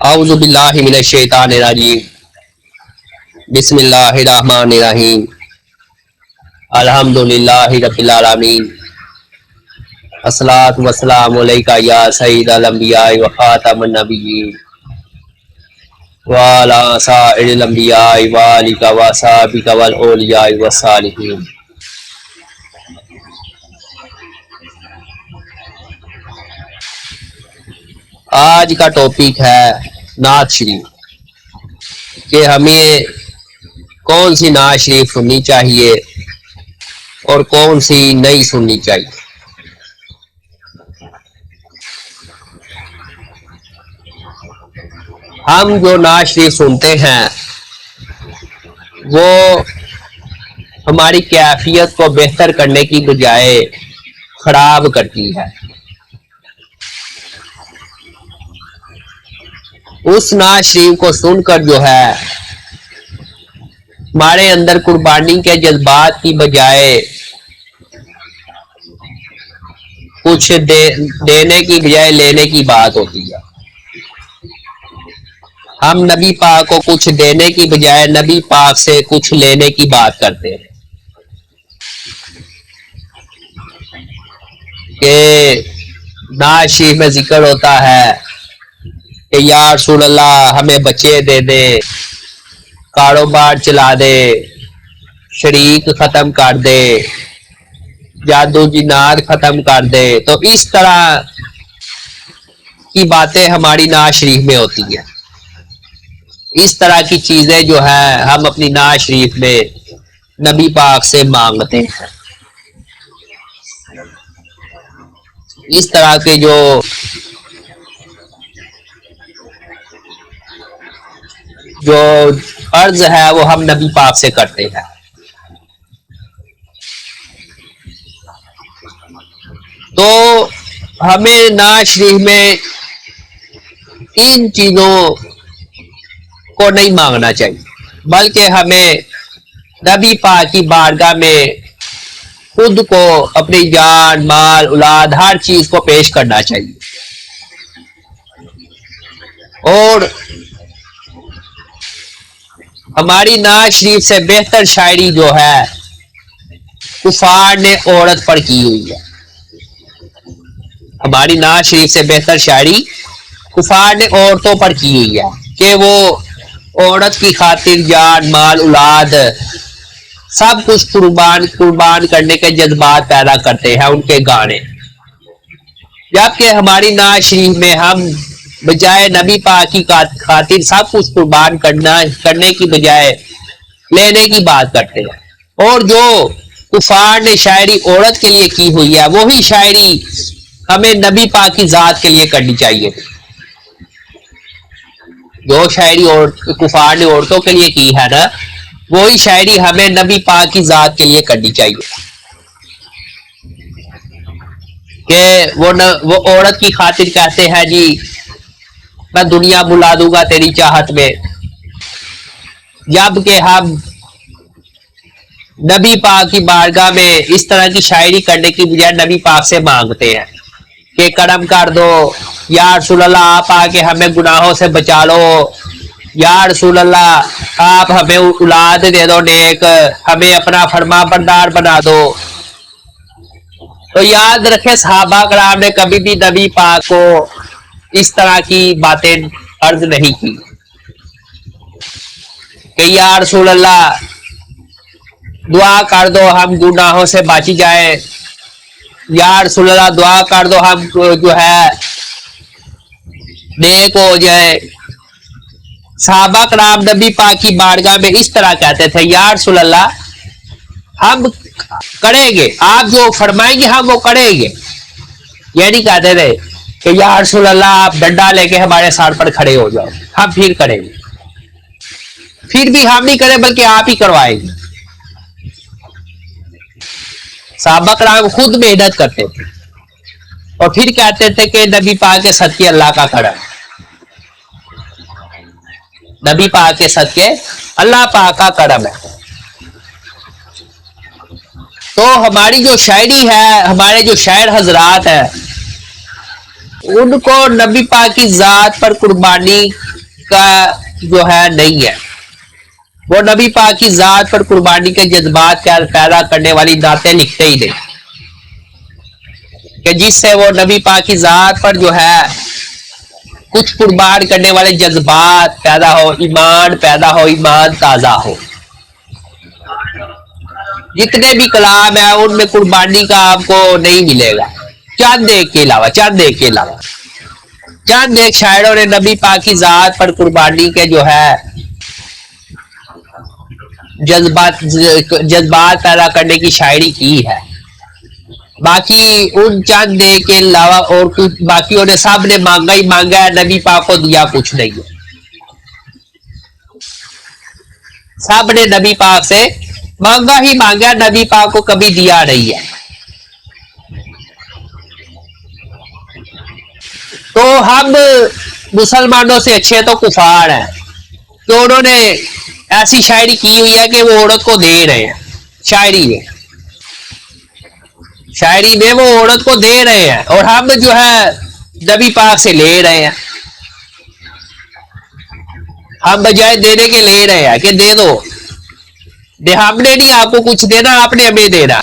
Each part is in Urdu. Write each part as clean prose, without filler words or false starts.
اعوذ باللہ من الشیطان الرجیم بسم اللہ الرحمن الرحیم الحمد للہ رب العالمین الصلاۃ والسلام علیکہ یا سید الانبیاء و خاتم النبیین وعلی سائر الانبیاء وآلک وصحبک والاولیاء والصالحین۔ آج کا ٹاپک ہے نعت شریف کہ ہمیں کون سی نعت شریف سننی چاہیے اور کون سی نہیں سننی چاہیے۔ ہم جو نعت شریف سنتے ہیں وہ ہماری کیفیت کو بہتر کرنے کی بجائے خراب کرتی ہے۔ اس نعت شریف کو سن کر جو ہے ہمارے اندر قربانی کے جذبات کی بجائے کچھ دینے کی بجائے لینے کی بات ہوتی ہے۔ ہم نبی پاک کو کچھ دینے کی بجائے نبی پاک سے کچھ لینے کی بات کرتے ہیں کہ نعت شریف میں ذکر ہوتا ہے کہ یا رسول اللہ ہمیں بچے دے دے، کاروبار چلا دے، شریک ختم کر دے، جادو جنات ختم کر دے۔ تو اس طرح کی باتیں ہماری نعت شریف میں ہوتی ہیں۔ اس طرح کی چیزیں جو ہے ہم اپنی نعت شریف میں نبی پاک سے مانگتے ہیں۔ اس طرح کے جو عرض ہے وہ ہم نبی پاک سے کرتے ہیں۔ تو ہمیں نعت شریف میں ان چیزوں کو نہیں مانگنا چاہیے، بلکہ ہمیں نبی پاک کی بارگاہ میں خود کو، اپنی جان، مال، اولاد، ہر چیز کو پیش کرنا چاہیے۔ اور ہماری نعت شریف سے بہتر شاعری جو ہے کفار نے عورت پر کی ہوئی ہے۔ ہماری نعت شریف سے بہتر شاعری کفار نے عورتوں پر کی ہوئی ہے کہ وہ عورت کی خاطر جان، مال، اولاد سب کچھ قربان کرنے کے جذبات پیدا کرتے ہیں ان کے گانے، جبکہ ہماری نعت شریف میں ہم بجائے نبی پاک کی خاطر سب کچھ قربان کرنے کی بجائے لینے کی بات کرتے ہیں۔ اور جو کفار نے شاعری عورت کے لیے کی ہوئی ہے وہی شاعری ہمیں نبی پاک کی ذات کے لیے کرنی چاہیے۔ جو شاعری کفار نے عورتوں کے لیے کی ہے نا، وہی شاعری ہمیں نبی پاک کی ذات کے لیے کرنی چاہیے کہ وہ عورت کی خاطر کہتے ہیں جی میں دنیا بلا دوں گا تیری چاہت میں، جبکہ ہم نبی پاک کی بارگاہ میں اس طرح کی شاعری کرنے کی بجائے نبی پاک سے مانگتے ہیں کہ کرم کر دو یا رسول اللہ، آپ آ کے ہمیں گناہوں سے بچا لو، یا رسول اللہ آپ ہمیں اولاد دے دو نیک، ہمیں اپنا فرما بردار بنا دو۔ تو یاد رکھے صحابہ کرام نے کبھی بھی نبی پاک کو اس طرح کی باتیں عرض نہیں کی کہ یا رسول اللہ دعا کر دو ہم گناہوں سے بچ جائیں، یا رسول اللہ دعا کر دو ہم جو ہے نیک ہو جائے۔ صحابہ کرام نبی پاک کی بارگاہ میں اس طرح کہتے تھے یا رسول اللہ ہم کریں گے، آپ جو فرمائیں گے ہم وہ کریں گے۔ یہ نہیں کہتے تھے کہ یا رسول اللہ آپ ڈنڈا لے کے ہمارے سر پر کھڑے ہو جاؤ ہم پھر کریں گے، پھر بھی ہم نہیں کریں بلکہ آپ ہی کروائیں گے۔ صحابہ کرام خود محنت کرتے تھے اور پھر کہتے تھے کہ نبی پاک کے صدقے اللہ کا کرم، نبی پاک کے صدقے اللہ پاک کا کرم ہے۔ تو ہماری جو شاعری ہے، ہمارے جو شاعر حضرات ہیں، ان کو نبی پاک کی ذات پر قربانی کا جو ہے نہیں ہے. وہ نبی پاک کی ذات پر قربانی کے جذبات پیدا کرنے والی نعتیں لکھتے ہی نہیں کہ جس سے وہ نبی پاک کی ذات پر جو ہے کچھ قربان کرنے والے جذبات پیدا ہو، ایمان پیدا ہو، ایمان تازہ ہو. جتنے بھی کلام ہیں ان میں قربانی کا آپ کو نہیں ملے گا، چند ایک کے علاوہ. چند ایک شاعروں نے نبی پاک کی ذات پر قربانی کے جو ہے جذبات پیدا کرنے کی شاعری کی ہے. باقی ان چند ایک کے علاوہ اور کچھ باقیوں نے سب نے مانگا ہی مانگا ہے، نبی پاک کو دیا کچھ نہیں ہے. سب نے نبی پاک سے مانگا ہی مانگا، نبی پاک کو کبھی دیا نہیں ہے. تو ہم مسلمانوں سے اچھے تو کفار ہیں کہ انہوں نے ایسی شاعری کی ہوئی ہے کہ وہ عورت کو دے رہے ہیں. شاعری میں وہ عورت کو دے رہے ہیں اور ہم جو ہے نبی پاک سے لے رہے ہیں. ہم بجائے دینے کے لے رہے ہیں کہ دے دو. ہم نے نہیں آپ کو کچھ دینا، آپ نے ہمیں دینا.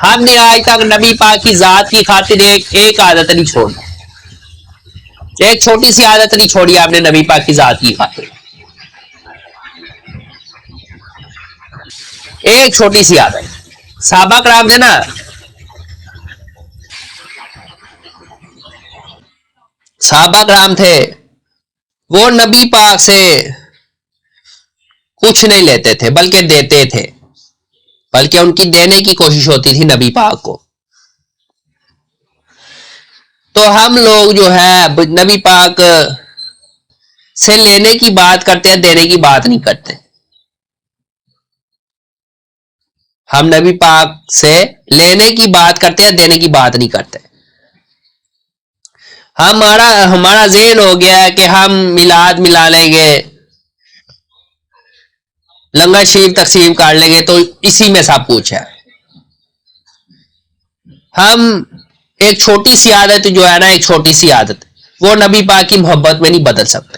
ہم نے آج تک نبی پاک کی ذات کی خاطر ایک عادت نہیں چھوڑی، ایک چھوٹی سی عادت نہیں چھوڑی آپ نے نبی پاک کی ذات کی خاطر. ایک چھوٹی سی عادت. صحابہ کرام تھے نا، صحابہ کرام تھے وہ نبی پاک سے کچھ نہیں لیتے تھے بلکہ دیتے تھے، بلکہ ان کی دینے کی کوشش ہوتی تھی نبی پاک کو. تو ہم لوگ جو ہے نبی پاک سے لینے کی بات کرتے ہیں، دینے کی بات نہیں کرتے. ہم نبی پاک سے لینے کی بات کرتے ہیں، دینے کی بات نہیں کرتے. ہمارا ذہن ہو گیا ہے کہ ہم میلاد ملا لیں گے، لنگر شریف تقسیم کر لیں گے تو اسی میں سب کچھ ہے. ہم ایک چھوٹی سی عادت جو ہے نا، ایک چھوٹی سی عادت وہ نبی پاک کی محبت میں نہیں بدل سکتے.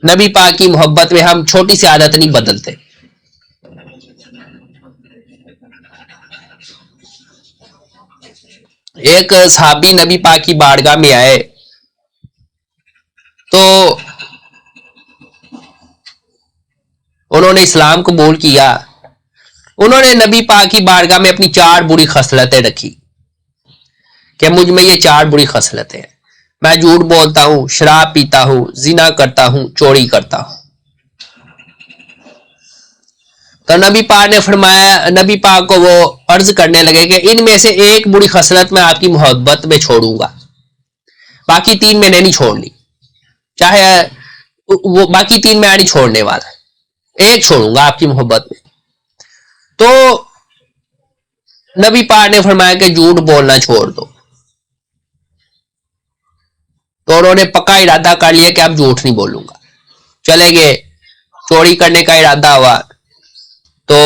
نبی پاک کی محبت میں ہم چھوٹی سی عادت نہیں بدلتے. ایک صحابی نبی پاک کی بارگاہ میں آئے تو انہوں نے اسلام قبول کیا. انہوں نے نبی پاک کی بارگاہ میں اپنی 4 بری خصلتیں رکھی کہ مجھ میں یہ 4 بری خصلتیں ہیں. میں جھوٹ بولتا ہوں، شراب پیتا ہوں، زنا کرتا ہوں، چوری کرتا ہوں. تو نبی پاک نے فرمایا، نبی پاک کو وہ عرض کرنے لگے کہ ان میں سے ایک بری خصلت میں آپ کی محبت میں چھوڑوں گا، باقی 3 میں نے نہیں چھوڑنی. چاہے وہ باقی 3 میں نہیں چھوڑنے والا، ایک چھوڑوں گا آپ کی محبت میں. تو نبی پاک نے فرمایا کہ جھوٹ بولنا چھوڑ دو. تو انہوں نے پکا ارادہ کر لیا کہ اب جھوٹ نہیں بولوں گا. چلے گئے، چوری کرنے کا ارادہ ہوا تو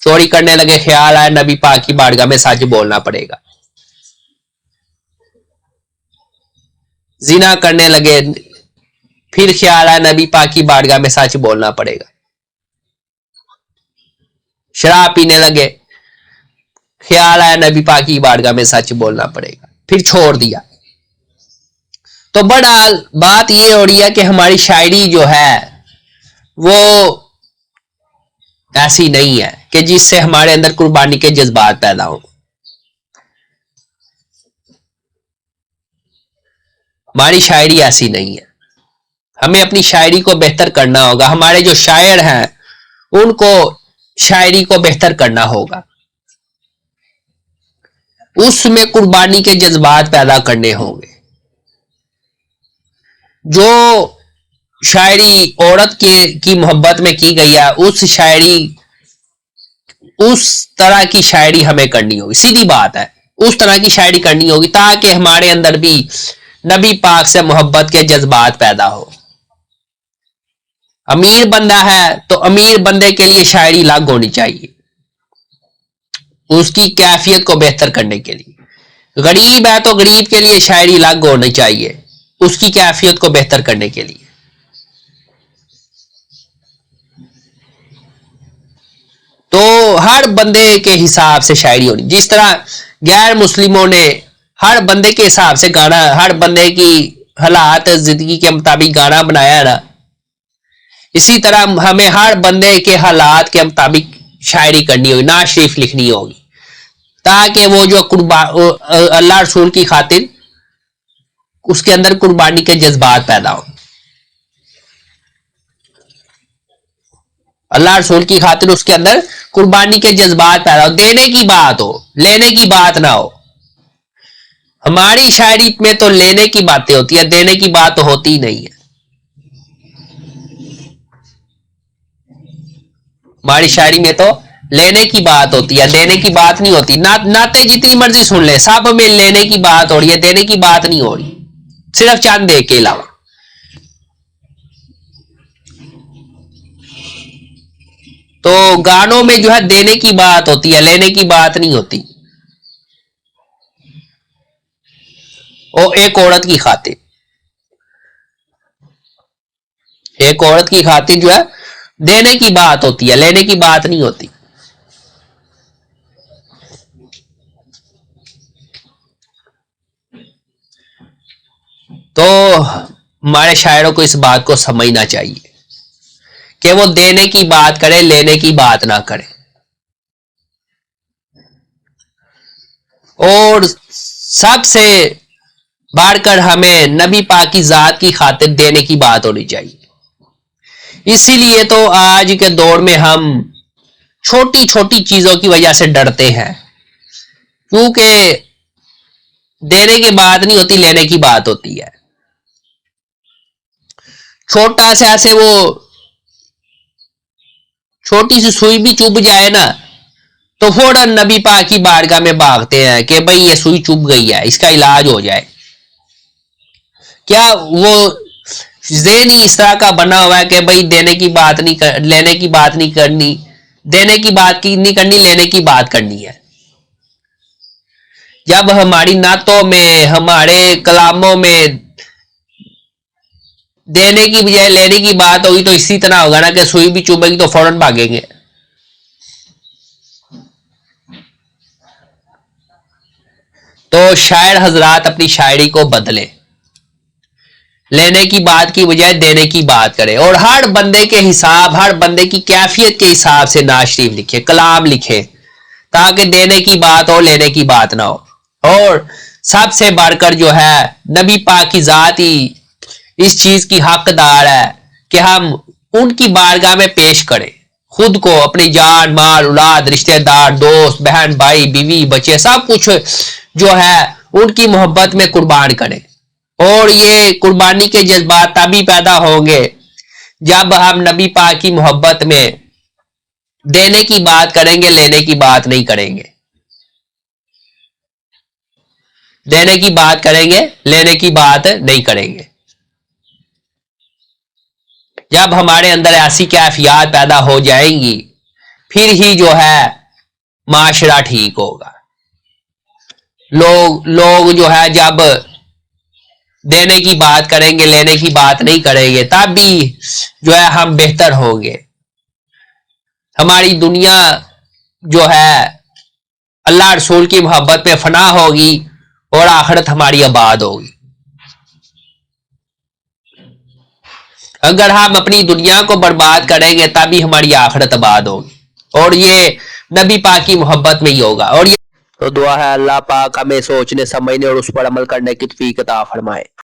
چوری کرنے لگے. خیال آیا نبی پاک کی بارگاہ میں سچ بولنا پڑے گا. زنا کرنے لگے، پھر خیال آیا نبی پاک کی بارگاہ میں سچ بولنا پڑے گا. شراب پینے لگے، خیال آیا نبی پاک کی بارگاہ میں سچ بولنا پڑے گا، پھر چھوڑ دیا. تو بڑا بات یہ ہو رہی ہے کہ ہماری شاعری جو ہے وہ ایسی نہیں ہے کہ جس سے ہمارے اندر قربانی کے جذبات پیدا ہوں. ہماری شاعری ایسی نہیں ہے. ہمیں اپنی شاعری کو بہتر کرنا ہوگا. ہمارے جو شاعر ہیں ان کو شاعری کو بہتر کرنا ہوگا، اس میں قربانی کے جذبات پیدا کرنے ہوں گے. جو شاعری عورت کی محبت میں کی گئی ہے، اس طرح کی شاعری ہمیں کرنی ہوگی. سیدھی بات ہے، اس طرح کی شاعری کرنی ہوگی تاکہ ہمارے اندر بھی نبی پاک سے محبت کے جذبات پیدا ہو. امیر بندہ ہے تو امیر بندے کے لیے شاعری الگ ہونی چاہیے، اس کی کیفیت کو بہتر کرنے کے لیے. غریب ہے تو غریب کے لیے شاعری الگ ہونی چاہیے. اس کی کیفیت کو بہتر کرنے کے لیے. تو ہر بندے کے حساب سے شاعری ہونی. جس طرح غیر مسلموں نے ہر بندے کے حساب سے گانا، ہر بندے کی حالات زندگی کے مطابق گانا بنایا ہے نا، اسی طرح ہمیں ہر بندے کے حالات کے مطابق شاعری کرنی ہوگی، نعت شریف لکھنی ہوگی، تاکہ وہ جو اللہ رسول کی خاطر اس کے اندر قربانی کے جذبات پیدا ہوں. اللہ رسول کی خاطر اس کے اندر قربانی کے جذبات پیدا ہو، دینے کی بات ہو، لینے کی بات نہ ہو. ہماری شاعری میں تو لینے کی باتیں ہوتی ہیں، دینے کی بات تو ہوتی ہی نہیں ہے. ہماری شاعری میں تو لینے کی بات ہوتی ہے، دینے کی بات نہیں ہوتی. نعتیں جتنی مرضی سن لے، سب میں لینے کی بات ہو رہی ہے، دینے کی بات نہیں ہو رہی، صرف چند ایک کے علاوہ. تو گانوں میں جو ہے دینے کی بات ہوتی ہے، لینے کی بات نہیں ہوتی. اور ایک عورت کی خاطر، ایک عورت کی خاطر جو ہے دینے کی بات ہوتی ہے، لینے کی بات نہیں ہوتی. تو ہمارے شاعروں کو اس بات کو سمجھنا چاہیے کہ وہ دینے کی بات کرے، لینے کی بات نہ کرے. اور سب سے بڑھ کر ہمیں نبی پاک کی ذات کی خاطر دینے کی بات ہونی چاہیے. اسی لیے تو آج کے دور میں ہم چھوٹی چھوٹی چیزوں کی وجہ سے ڈرتے ہیں، کیونکہ دینے کی بات نہیں ہوتی، لینے کی بات ہوتی ہے. چھوٹا سے ایسے وہ چھوٹی سی سوئی بھی چبھ جائے نا تو فوراً نبی پاک کی بارگاہ میں بھاگتے ہیں کہ بھئی یہ سوئی چبھ گئی ہے، اس کا علاج ہو جائے. کیا وہ ذہن ہی اس طرح کا بنا ہوا ہے کہ بھئی دینے کی بات نہیں، لینے کی بات نہیں کرنی، دینے کی بات نہیں کرنی، لینے کی بات کرنی ہے. جب ہماری نعتوں میں، ہمارے کلاموں میں دینے کی بجائے لینے کی بات ہوگی تو اسی طرح ہوگا نا کہ سوئی بھی چبھے گی تو فوراً بھاگیں گے. تو شاعر حضرات اپنی شاعری کو بدلے، لینے کی بات کی بجائے دینے کی بات کرے، اور ہر بندے کے حساب، ہر بندے کی کیفیت کے حساب سے نعت شریف لکھے، کلام لکھے، تاکہ دینے کی بات ہو، لینے کی بات نہ ہو. اور سب سے بڑھ کر جو ہے نبی پاک کی ذات ہی اس چیز کی حقدار ہے کہ ہم ان کی بارگاہ میں پیش کریں خود کو، اپنی جان، مال، اولاد، رشتہ دار، دوست، بہن، بھائی، بیوی، بچے، سب کچھ جو ہے ان کی محبت میں قربان کریں. اور یہ قربانی کے جذبات تبھی پیدا ہوں گے جب ہم نبی پاک کی محبت میں دینے کی بات کریں گے، لینے کی بات نہیں کریں گے. دینے کی بات کریں گے، لینے کی بات نہیں کریں گے. جب ہمارے اندر ایسی کیفیات پیدا ہو جائیں گی پھر ہی جو ہے معاشرہ ٹھیک ہوگا. لوگ جو ہے جب دینے کی بات کریں گے، لینے کی بات نہیں کریں گے، تب بھی جو ہے ہم بہتر ہوں گے. ہماری دنیا جو ہے اللہ رسول کی محبت میں فنا ہوگی اور آخرت ہماری آباد ہوگی. اگر ہم اپنی دنیا کو برباد کریں گے تبھی ہماری آخرت آباد ہوگی، اور یہ نبی پاک کی محبت میں ہی ہوگا. اور یہ تو دعا ہے اللہ پاک ہمیں سوچنے، سمجھنے اور اس پر عمل کرنے کی توفیق عطا فرمائے.